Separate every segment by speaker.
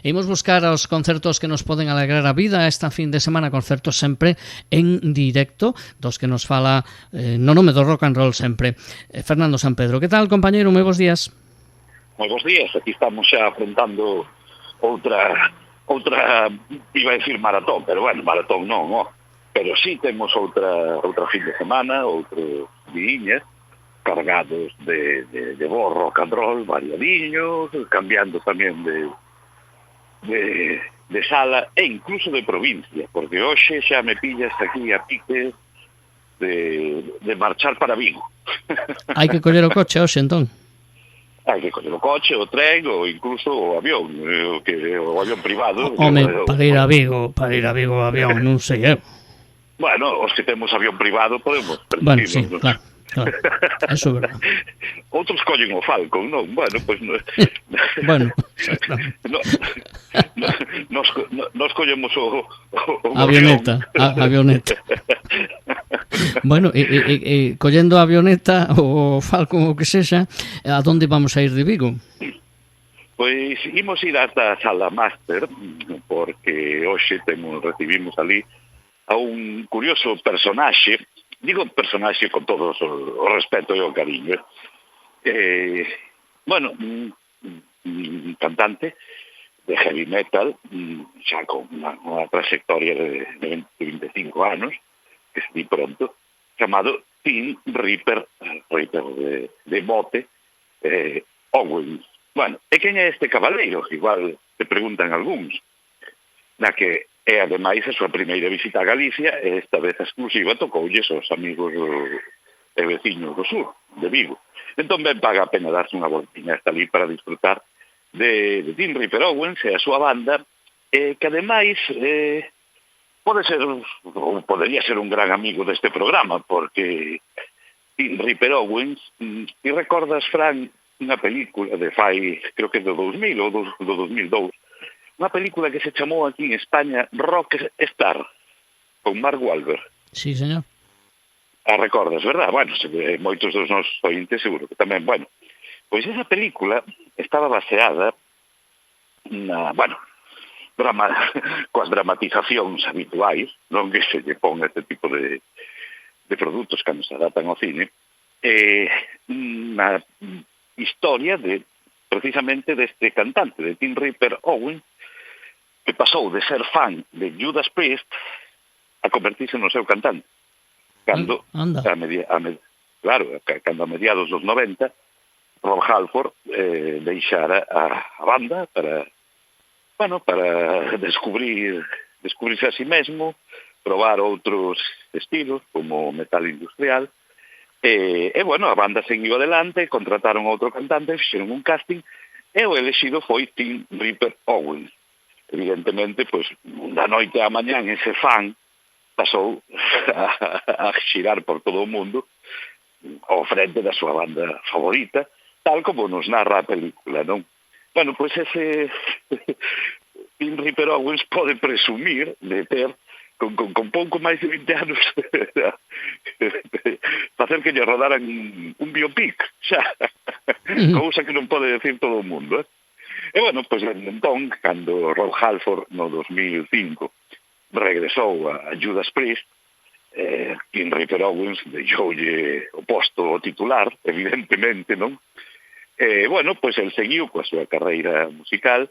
Speaker 1: Imos buscar os concertos que nos poden alegrar a vida esta fin de semana, concertos sempre en directo, dos que nos fala no nome do rock and roll sempre, Fernando Sampedro. Que tal, compañeiro? Moi bons días.
Speaker 2: Moi bons días, aquí estamos xa afrontando outra, iba a decir maratón, pero bueno, maratón non, pero sí temos outra fin de semana, outros diñas, cargados de bo rock and roll, variadiños, cambiando tamén de sala e incluso de provincia, porque hoxe xa me pillas aquí a pique de marchar para Vigo.
Speaker 1: Hai que coller o coche hoxe, entón?
Speaker 2: Hai que coller o coche, o tren ou incluso o avión, o avión privado.
Speaker 1: Home, para ir a Vigo o avión, non sei,
Speaker 2: Bueno, os que temos avión privado podemos permitirnos.
Speaker 1: Bueno, sí, claro. Eso é verdade.
Speaker 2: Outros collen o Falcon, non? Bueno, pois
Speaker 1: bueno,
Speaker 2: nos collemos o
Speaker 1: avioneta. Bueno, collendo a avioneta o Falcon o que sexa, a donde vamos a ir de Vigo?
Speaker 2: Pois imos ir ata a Sala Máster, porque hoxe recibimos ali a un curioso personaxe, digo personaxe con todo o respeto e o cariño, bueno, un cantante de heavy metal, xa con unha trayectoria de 25 anos, que se di pronto, chamado Tim Ripper de mote, Owens. Bueno, e quen é este cabaleiro? Igual te preguntan algúns, na que é ademais a súa primeira visita a Galicia e esta vez exclusiva tocoulles aos amigos e veciños do sur, de Vigo. Entón ben paga a pena darse unha voltinha hasta ali para disfrutar de Tim Ripper Owens e a súa banda, que ademais podería ser un gran amigo deste programa, porque Tim Ripper Owens, ti recordas, Fran, unha película de fai, creo que do 2000 ou do 2002, unha película que se chamou aquí en España Rockstar, con Mark Wahlberg.
Speaker 1: Sí, señor.
Speaker 2: A recordas, verdad? Bueno, moitos dos nosos ointes seguro que tamén. Bueno, pois esa película estaba baseada coas dramatizacións habituais, non que se lle pon este tipo de produtos cando se adaptan ao cine, unha historia precisamente deste cantante, de Tim Ripper Owens, que pasou de ser fan de Judas Priest a convertirse no seu cantante. Cando a mediados dos 90 Rob Halford deixara a banda para descubrirse a si mesmo, probar outros estilos como metal industrial, e bueno, a banda seguiu adelante, contrataron outro cantante, fixeron un casting e o elexido foi Tim Ripper Owens. Evidentemente, pois, da noite á mañán ese fan pasou a xirar por todo o mundo ao frente da súa banda favorita, tal como nos narra a película, non? Bueno, pois ese Tim Ripper Owens pode presumir de ter con pouco máis de 20 anos facer que lle rodaran un biopic, xa, cousa que non pode decir todo o mundo, E, bueno, pois, entón, cando Rob Halford, no 2005, regresou a Judas Priest, Tim Ripper Owens deixoulle o posto titular, evidentemente, non? Bueno, pois, el seguiu coa súa carreira musical,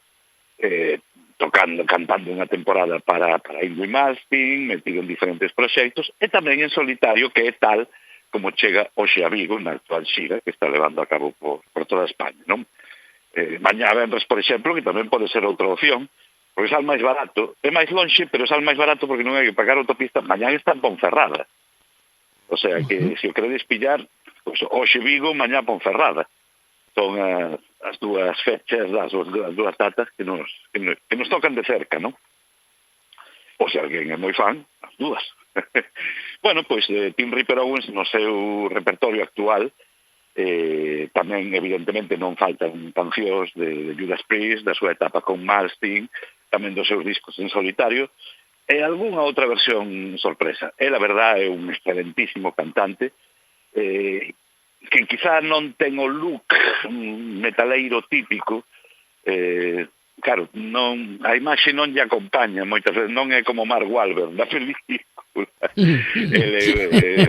Speaker 2: cantando unha temporada para Ingrid Malmsteen, metido en diferentes proxectos, e tamén en solitario, que é tal como chega hoxe a Vigo na actual xira que está levando a cabo por toda España, non? Mañá venres, por exemplo, que tamén pode ser outra opción, porque sal máis barato, é máis lonxe, pero sal máis barato porque non hai que pagar autopista. Mañá está en Ponferrada, o sea que se o queredes pillar, pues, hoxe Vigo, mañá Ponferrada. Son as dúas fechas, as dúas datas que nos tocan de cerca, non? Ou se alguén é moi fan, as dúas. Bueno, pois Tim Ripper Owens no seu repertorio actual tamén evidentemente non faltan cancións de Judas Priest, da súa etapa con Malmsteen, tamén dos seus discos en solitario, e algunha outra versión sorpresa. El, a verdad, é un excelentísimo cantante, que quizá non ten o look metaleiro típico, claro, non, a imaxe non lle acompaña moitas veces, non é como Mark Wahlberg na película.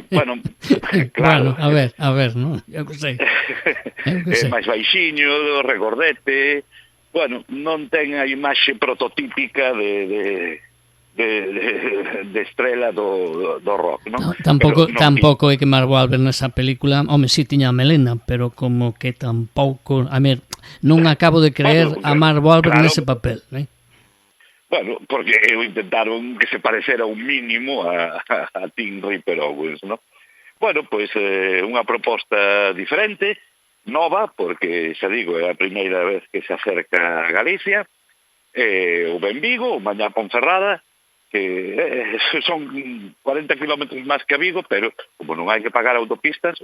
Speaker 2: Bueno, claro.
Speaker 1: Bueno, a ver, non? Eu que sei.
Speaker 2: máis baixiño, regordete, bueno, non ten a imaxe prototípica de estrela do rock, non?
Speaker 1: No, tampouco é que Mark Wahlberg nesa película, home, si tiña a melena, pero como que tampouco, a ver, non acabo de creer a Mark Wahlberg nese papel, né?
Speaker 2: Bueno, porque intentaron que se parecera un mínimo a Tim Ripper Owens, ¿no? Bueno, pois unha proposta diferente, nova, porque, xa digo, é a primeira vez que se acerca a Galicia, o Benvigo, o mañá Ponferrada, que son 40 kilómetros máis que a Vigo, pero como non hai que pagar autopistas,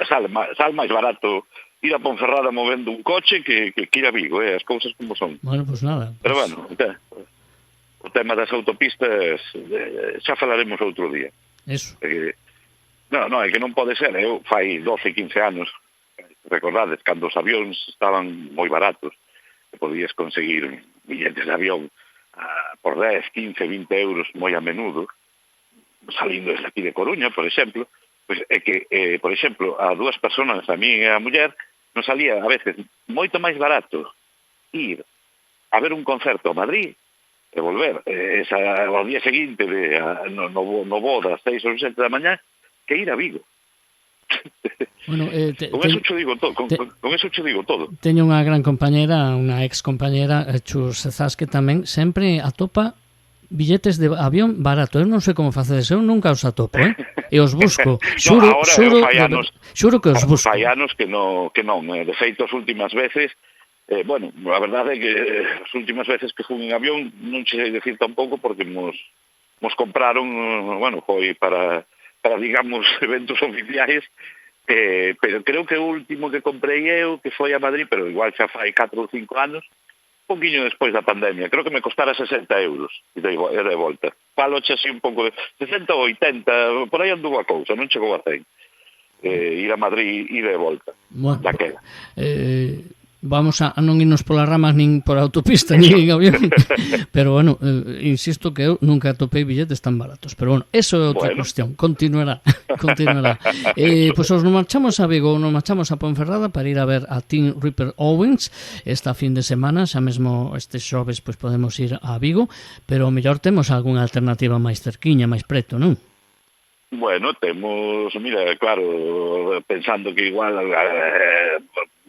Speaker 2: sal máis barato ir a Ponferrada movendo un coche que ir a Vigo, as cousas como son.
Speaker 1: Bueno, pues nada.
Speaker 2: Pero bueno, o tema das autopistas xa falaremos outro día.
Speaker 1: Eso.
Speaker 2: Non, é que non pode ser. Eu fai 12, 15 anos, recordades, cando os avións estaban moi baratos, que podías conseguir billetes de avión por 10, 15, 20 euros moi a menudo, salindo desde aquí de Coruña, por exemplo, pois é que, por exemplo, a dúas personas, a mí e a muller, nos salía a veces moito máis barato ir a ver un concerto a Madrid e volver ao día seguinte no voo das 6 ou 7 da mañá que ir a Vigo.
Speaker 1: Bueno,
Speaker 2: con eso che digo todo.
Speaker 1: Teño unha gran compañera, unha ex compañera, Chus Zasque tamén, sempre atopa billetes de avión barato. Eu non sei como facedes, eu nunca os atopo, e os busco. Xuro que os busco.
Speaker 2: Fai anos que non. De feito, as últimas veces, bueno, a verdade é que as últimas veces que fui en avión non sei decir tampouco porque nos compraron, bueno, foi para digamos, eventos oficiais, pero creo que o último que comprei eu, que foi a Madrid, pero igual xa fai 4 ou 5 anos, un poquinho despois da pandemia, creo que me costara 60 euros e de volta. Falo xa así un pouco de 60 ou 80, por aí anduvo a cousa, non chegou a 100. Ir a Madrid e de volta.
Speaker 1: Bueno,
Speaker 2: daquela.
Speaker 1: Vamos a non irnos polas ramas nin por autopista nin en avión, pero bueno, insisto que eu nunca atopei billetes tan baratos, pero bueno, eso é outra cuestión, continuará. Pois nos marchamos a Vigo, nos marchamos a Ponferrada para ir a ver a Tim Ripper Owens esta fin de semana, xa mesmo este xoves pois podemos ir a Vigo, pero o mellor temos algunha alternativa máis cerquiña, máis preto, non?
Speaker 2: Bueno, temos, mira, claro, pensando que igual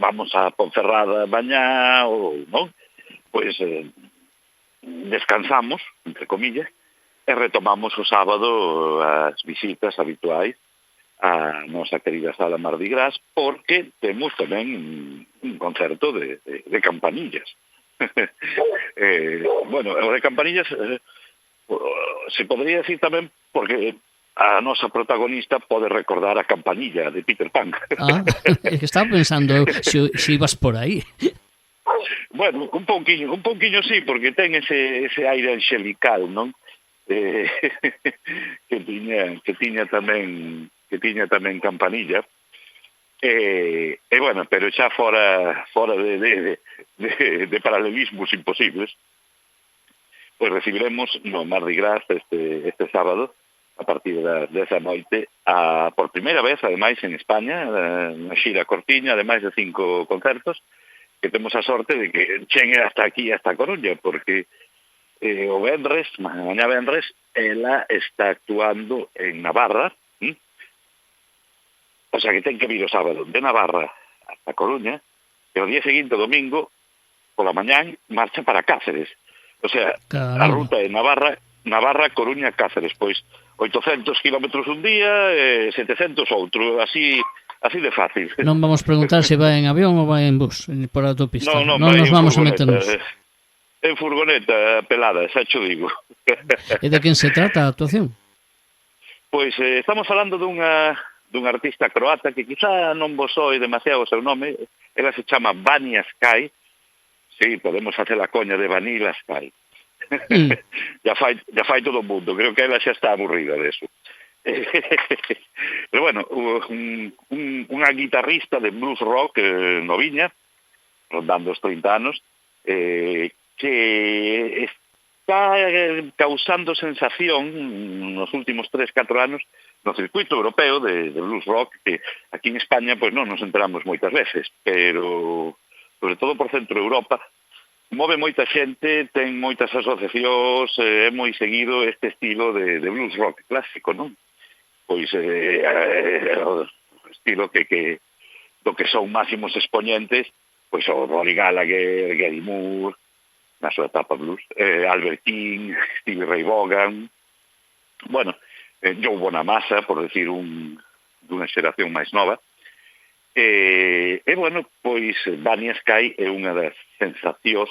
Speaker 2: vamos a Ponferrada mañá ou non, pois descansamos, entre comillas, e retomamos o sábado as visitas habituais a nosa querida sala Mardi Gras, porque temos tamén un concerto de campanillas. Bueno, o de campanillas se podría decir tamén porque a nosa protagonista pode recordar a campanilla de Peter Pan.
Speaker 1: É que estaba pensando se ibas por aí.
Speaker 2: Bueno, un pouquiño sí, porque ten ese aire angelical, non? Que tiña tamén campanilla. Bueno, pero xa fora de paralelismos imposibles, pois recibiremos no Mardi Gras este sábado a partir desa noite, por primeira vez, ademais, en España, na xira cortiña, ademais de 5 concertos, que temos a sorte de que chegue hasta aquí, hasta Coruña, porque o venres, mañá venres, ela está actuando en Navarra, o sea que ten que vir o sábado de Navarra hasta Coruña, e o día seguinte, domingo, pola mañán, marcha para Cáceres. O sea, a ruta de Navarra, Coruña, Cáceres, pois 800 kilómetros un día, 700 outro, así de fácil.
Speaker 1: Non vamos preguntar se vai en avión ou vai en bus, por autopista. Non nos vamos a meternos.
Speaker 2: En furgoneta pelada, xa cho digo.
Speaker 1: E de quen se trata a actuación?
Speaker 2: Pois estamos falando dunha artista croata que quizá non vos soe demasiado o seu nome, ela se chama Vanja Sky. Sí, podemos facer a coña de Vanilla Sky. Ya fai todo o mundo, creo que ela xa está aburrida deso. Pero bueno, unha guitarrista de blues rock noviña, rondando os 30 anos, que que está causando sensación nos últimos 3-4 anos no circuito europeo de blues rock, que aquí en España pues non nos enteramos moitas veces, pero sobre todo por centro Europa move moita xente, ten moitas asociacións, é moi seguido este estilo de blues rock clásico, non? Pois o estilo que do que son máximos exponentes, pois o Rory Gallagher, Gary Moore, na súa etapa blues, Albert King, Stevie Ray Vaughan, bueno, Joe Bonamassa, por decir dunha xeración máis nova, bueno, pois Vanilla Sky é unha das sensacións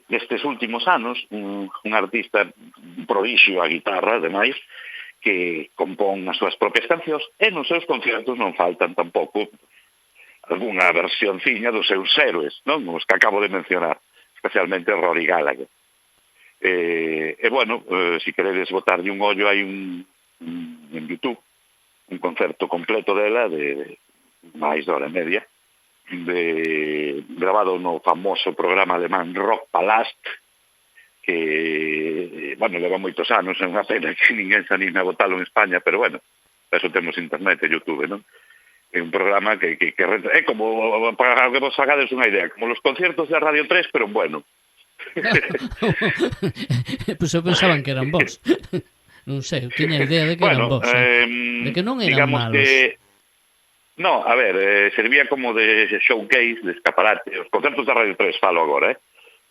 Speaker 2: destes últimos anos, un artista prodixio a guitarra, ademais, que compón as súas propias cancións, e nos seus conciertos non faltan tampouco algunha versionciña dos seus héroes, non? Os que acabo de mencionar, especialmente Rory Gallagher. Bueno, se queredes botarlle un ollo, hai en YouTube un concerto completo dela de máis de hora e media, grabado no famoso programa alemán Rock Palast, que, bueno, leva moitos anos, é unha pena que ninguén se anime a botalo en España, pero bueno, eso temos internet e YouTube, non? É un programa que é como, para que vos hagades unha idea, como los conciertos de Radio 3, pero bueno.
Speaker 1: Pois eu pensaban que eran vos. Non sei, eu tiña idea de que eran vos. De que non eran malos.
Speaker 2: No, a ver, servía como de showcase, de escaparate. Os concertos da Radio 3 falo agora,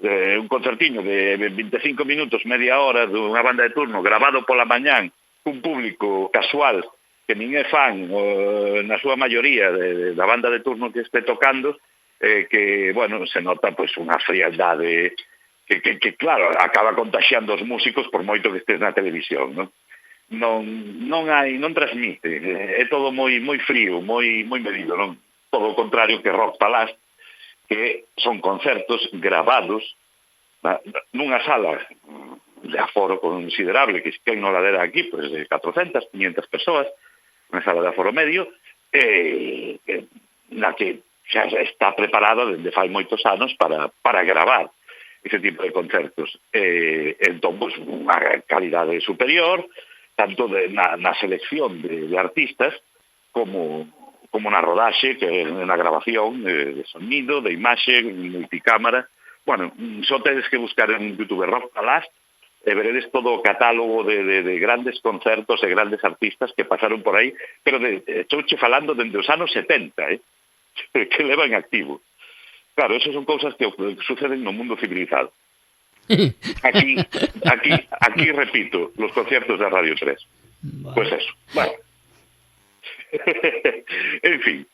Speaker 2: un concertiño de 25 minutos, media hora, dunha banda de turno, grabado pola mañán, cun público casual, que nin é fan, na súa maioría, da banda de turno que este tocando, que, bueno, se nota pois unha frialdade que claro, acaba contaxiando os músicos por moito que estés na televisión, non? Non transmite, é todo moi frío, moi medido, non? Todo o contrario que Rock Palast, que son concertos grabados nunha sala de aforo considerable, que quen non la dera aquí, pois de 400, 500 persoas, unha sala de aforo medio, na que xa está preparada desde fai moitos anos para gravar ese tipo de concertos. Entón, pues, unha calidade superior, tanto na selección de artistas como na rodaxe, que na grabación de sonido, de imaxe, multicámara. Bueno, só tedes que buscar en YouTube Rock Palast e veredes todo o catálogo de grandes concertos e grandes artistas que pasaron por aí, pero estouche falando dende os anos 70, que levan activo. Claro, esas son cousas que suceden no mundo civilizado. Aquí repito, los conciertos da Radio 3. Vale. Pues eso, bueno. En fin,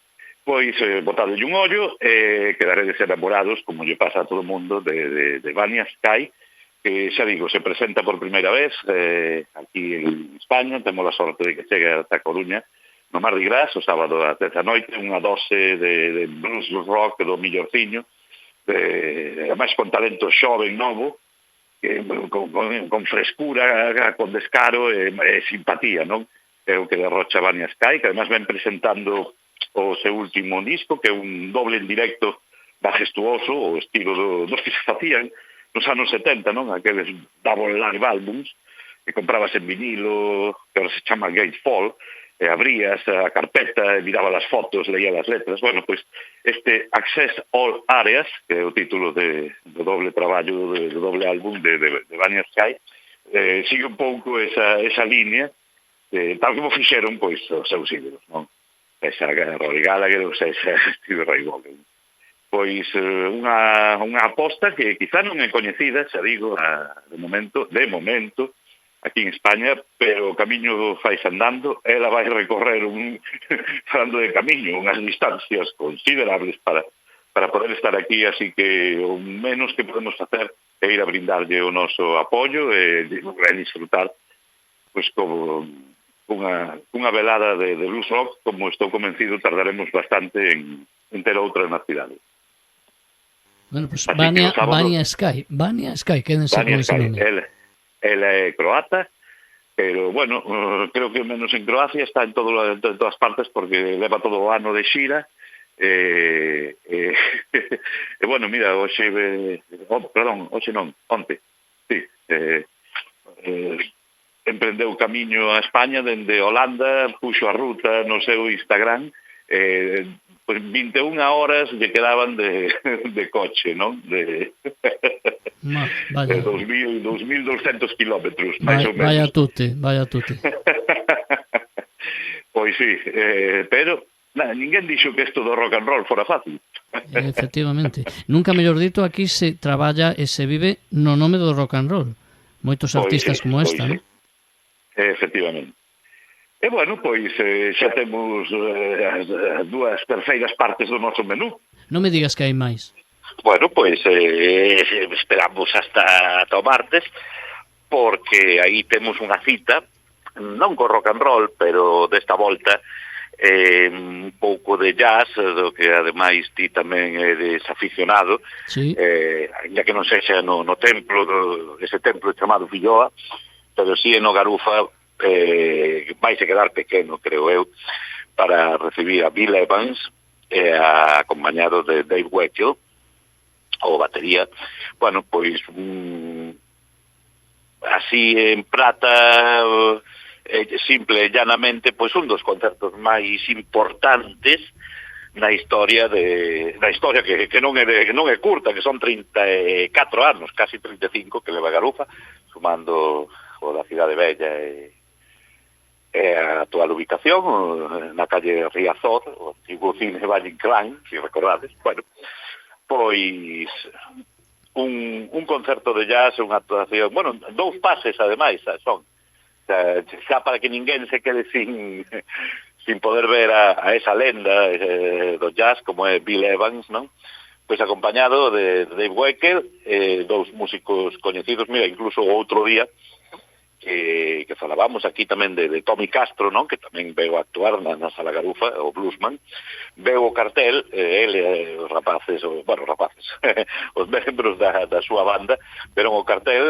Speaker 2: pois botadelle un ollo, quedaredes enamorados, como lle pasa a todo o mundo, de Vanilla Sky, que xa digo, se presenta por primeira vez aquí en España. Temos a sorte de que chegue ata Coruña no Mardi Gras, o sábado a 10 da noite, unha dose de blues rock do millorciño, ademais con talento xoven novo, con frescura, con descaro e simpatía, non? É o que derrocha Vanilla Sky, que además ven presentando o seu último disco, que é un doble en directo majestuoso, o estilo dos que se facían nos anos 70, non? Aqueles double live albums que comprabas en vinilo, que ahora se chama Gatefold, abrías a carpeta, miraba las fotos, leía las letras. Bueno, pois este Access All Areas, que é o título do doble traballo, do doble álbum de Vanilla Sky, sigue un pouco esa línea, tal como fixeron pois os seus ídolos, non? Esa Rory Gallagher, ou esa Stevie Ray Vaughan. Pois unha aposta que quizá non é coñecida, xa digo, de momento, aquí en España, pero o camiño fais andando, ela vai recorrer falando de camiño, unhas distancias considerables para poder estar aquí, así que o menos que podemos facer é ir a brindarlle o noso apoio e disfrutar pois como unha velada de blues rock, como estou convencido tardaremos bastante en ter outra na cidade.
Speaker 1: Bueno, pues Vanilla Sky, quédense con ese nome.
Speaker 2: Ela é croata, pero, bueno, creo que menos en Croacia, está en todas partes porque leva todo o ano de xira, Bueno, mira, hoxe onte, sí, emprendeu o camiño a España dende Holanda, puxo a ruta no seu Instagram, pues 21 horas lle quedaban de coche, non? De
Speaker 1: vaya.
Speaker 2: 2.200 kilómetros, máis ou menos.
Speaker 1: Vaya tute.
Speaker 2: Pois sí, pero ninguén dixo que isto do rock and roll fora fácil.
Speaker 1: Efectivamente. Nunca mellor dito, aquí se traballa e se vive no nome do rock and roll. Moitos artistas como esta, non?
Speaker 2: Efectivamente. E bueno, pois xa temos as dúas terceiras partes do noso menú.
Speaker 1: Non me digas que hai máis.
Speaker 2: Bueno, pois esperamos hasta o martes, porque aí temos unha cita, non co rock and roll, pero desta volta un pouco de jazz, do que ademais ti tamén eres aficionado,
Speaker 1: sí.
Speaker 2: Ainda que non sexa no templo, ese templo chamado Filloa, pero si no Garufa vais a quedar pequeno, creo eu, para recibir a Bill Evans, acompañado de Dave Weckl, ou batería. Bueno, pois así en prata, simple e llanamente, pois un dos concertos máis importantes na historia que non é curta, que son 34 anos, casi 35 que leva Garufa, sumando o da Cidade Bella e a actual ubicación na calle Riazor, o antigo cine Valle Inclán, se recordades. Bueno, pois un concerto de jazz, unha actuación, bueno, 2 pases ademais son, xa para que ninguén se quede sin poder ver a esa lenda do jazz como é Bill Evans, non? Pois acompañado de Dave Weckl, 2 músicos coñecidos, mira, incluso outro día que falábamos aquí tamén de Tommy Castro, non? Que tamén veo actuar na Sala Garufa, o bluesman, veo o cartel, ele, os rapaces, os membros da súa banda, veron o cartel,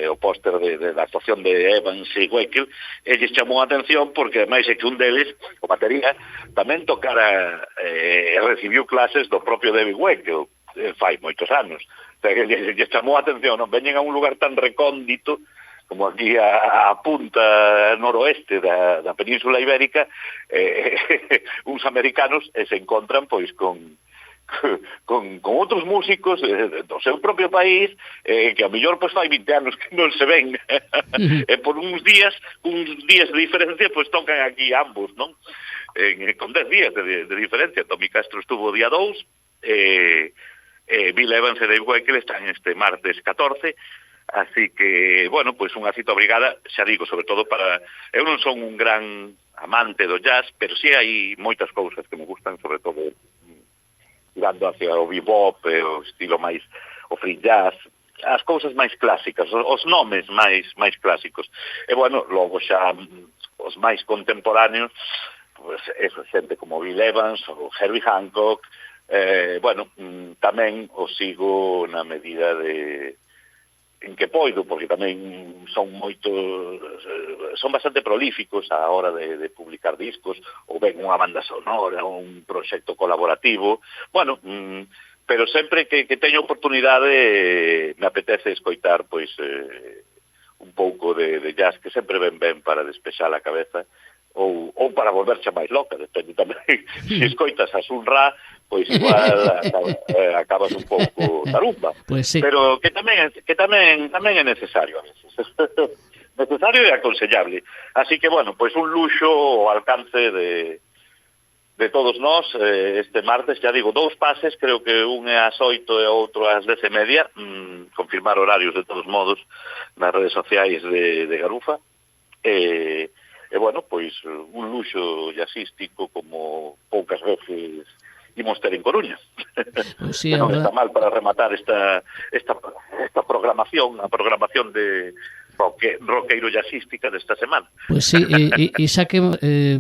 Speaker 2: o póster da actuación de Evans e Weckl, e lles chamou a atención porque, máis é que un deles, o batería, tamén tocara e recibiu clases do propio David Weckl, fai moitos anos. Lles chamou a atención, non? Veñen a un lugar tan recóndito como aquí a punta noroeste da Península Ibérica, uns americanos se encontran pois con outros músicos do seu propio país que a mellor pois fai 20 anos que non se ven e por uns días de diferencia pois tocan aquí ambos, non? Con 10 días de diferencia. Tommy Castro estuvo o día 2, Bill Evans e Dave Weckl están este martes 14. Así que, bueno, pois unha cita obrigada, xa digo, sobre todo para... Eu non son un gran amante do jazz, pero sí hai moitas cousas que me gustan, sobre todo tirando hacia o bebop, o estilo máis, o free jazz, as cousas máis clásicas, os nomes máis clásicos. E, bueno, logo xa os máis contemporáneos, pues, eso, xente como Bill Evans ou Herbie Hancock, bueno, tamén os sigo na medida en que poido, porque tamén son bastante prolíficos a hora de publicar discos, ou ben unha banda sonora, un proxecto colaborativo, bueno, pero sempre que teño oportunidade me apetece escoitar, pois, un pouco de jazz, que sempre ben para despexar a cabeza, ou para volverse máis loca, depende tamén. Se escoitas a Sun Ra, pois igual acabas un pouco tarumba.
Speaker 1: Pues sí.
Speaker 2: Pero que tamén é necesario a veces. Necesario e aconsellable. Así que, bueno, pois un luxo ao alcance de todos nós este martes, já digo, 2 pases, creo que un é ás 8 e outro ás 10:30, confirmar horarios de todos modos nas redes sociais de Garufa. E, bueno, pois un luxo jazzístico como poucas veces imos ter en Coruña.
Speaker 1: Pues sí,
Speaker 2: non está mal para rematar esta programación, a programación roqueiro jazzística desta semana.
Speaker 1: Pois sí, e xa que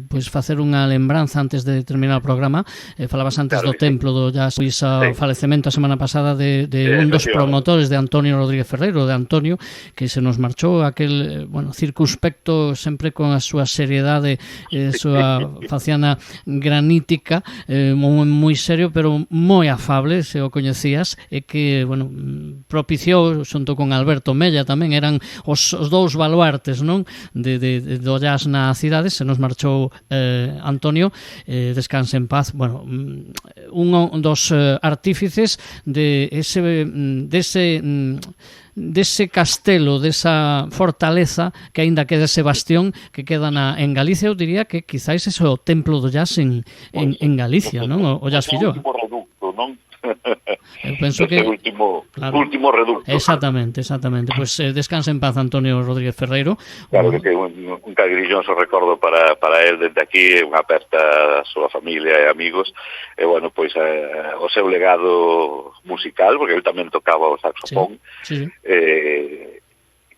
Speaker 1: pois facer unha lembranza antes de terminar o programa, falabas antes do templo do jazz, pois o falecemento a semana pasada de un dos promotores, de Antonio Rodríguez Ferreiro, de Antonio, que se nos marchou aquel, circunspecto, sempre con a súa seriedade, a súa faciana granítica, moi serio, pero moi afable, se o coñecías, e que, propiciou, xunto con Alberto Mella tamén, eran os dous baluartes, non, do jazz na cidade. Se nos marchou Antonio, descanse en paz, un dos artífices dese castelo, desa fortaleza que aínda queda ese bastión que queda en Galicia. Eu diría que quizáis ese o templo do jazz en Galicia, non? O Jazz Filloa.
Speaker 2: O último reducto, non?
Speaker 1: Eu penso que
Speaker 2: último reducto.
Speaker 1: Exactamente. Pois descansa en paz Antonio Rodríguez Ferreiro.
Speaker 2: Claro que un cagrilloso recordo para él desde aquí, unha aperta a súa familia e amigos, e pois o seu legado musical, porque ele tamén tocaba o saxofón. Sí.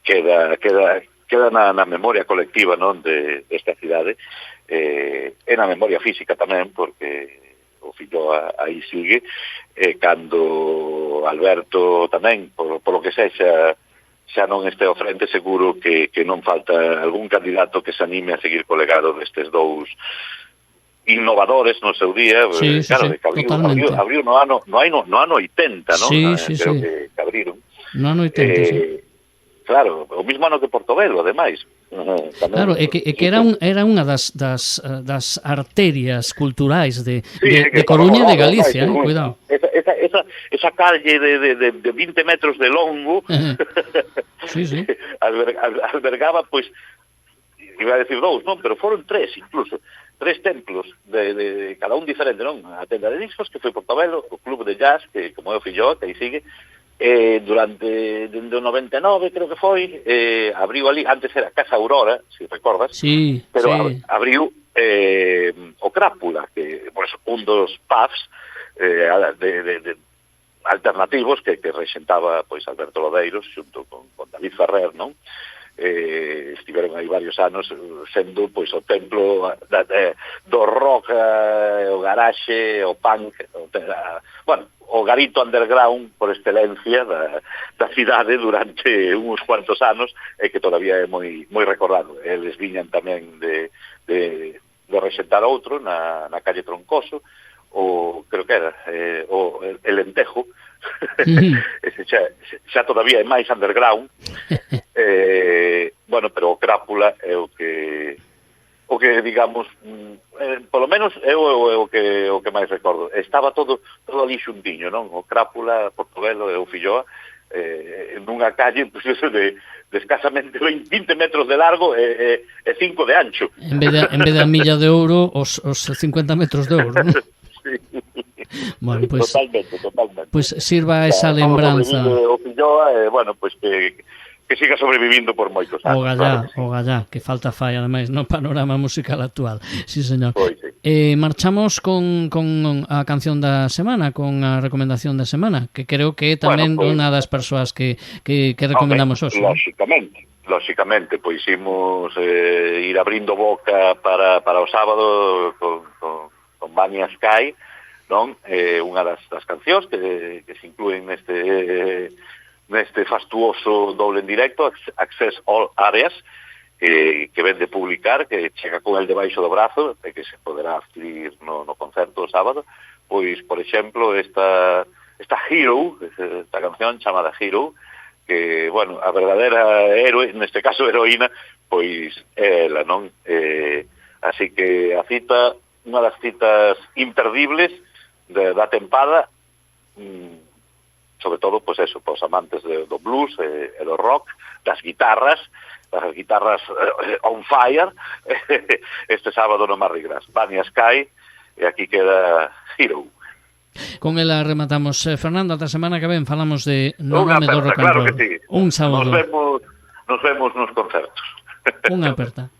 Speaker 2: Queda na memoria colectiva, non, desta cidade, e na memoria física tamén, porque o fillo aí sigue, cando Alberto tamén, polo que sexa, xa non este ao frente, seguro que non falta algún candidato que se anime a seguir co legado destes dous innovadores no seu día. Claro, abriu no ano 80, non? Creo que abriron.
Speaker 1: No ano 80, sí.
Speaker 2: Claro, o mismo ano que Portobelo, ademais.
Speaker 1: Claro, é que era unha das arterias culturais de Coruña e de Galicia, cuidado.
Speaker 2: Esa calle de 20 metros de longo
Speaker 1: sí.
Speaker 2: albergaba, pois, iba a decir dous, non, pero foron tres incluso, tres templos de cada un diferente, non? A tenda de discos, que foi Portobelo, o club de jazz, que como é o Filloa, que aí sigue, durante o 99 creo que foi, abriu ali, antes era Casa Aurora, se recordas, pero abriu o Crápula, que un dos pubs de alternativos que rexentaba pois Alberto Lodeiros xunto con David Ferrer, non? Estiveron aí varios anos sendo pois o templo do rock, o garaxe, o punk, o garito underground por excelencia da cidade durante uns cuantos anos, e que todavía é moi recordado. Eles viñan tamén de rexentar outro na calle Troncoso, creo que era o El Lentejo. Ese xa todavía é máis underground. Pero o Crápula é o que digamos, polo menos é o que máis recordo. Estaba todo ali xuntiño, non? O Crápula, Portobelo e o Filloa, nunha calle de escasamente 20 metros de largo e 5 de ancho.
Speaker 1: En vez da milla de ouro, os 50 metros de ouro, non?
Speaker 2: Totalmente.
Speaker 1: Pues sirva esa lembranza.
Speaker 2: O Filloa, que siga sobrevivindo por moitos anos.
Speaker 1: O gallá, que falta fai, ademais, no panorama musical actual. Sí, señor. Marchamos con a canción da semana, con a recomendación da semana, que creo que é tamén unha das persoas que recomendamos hoxe.
Speaker 2: Lóxicamente, pois imos ir abrindo boca para o sábado con Vania Sky, non? Unha das cancións que se incluen neste fastuoso doble en directo, Access All Areas, que ven de publicar, que chega con el debaixo do brazo, e que se poderá adquirir no concerto do sábado. Pois, por exemplo, esta Hero, esta canción chamada Hero, que, a verdadeira héroe, neste caso heroína, pois é ela, non? Así que a cita, unha das citas imperdibles da tempada, sobre todo, pois eso, para os amantes do blues e do rock, das guitarras on fire, este sábado no Mardi Gras. Vania Sky, e aquí queda Hero.
Speaker 1: Con ela rematamos. Fernando, ata semana que ven falamos de No Nome do Rock and Roll.
Speaker 2: Claro que sí.
Speaker 1: Un sábado.
Speaker 2: Nos vemos nos concertos.
Speaker 1: Unha aperta.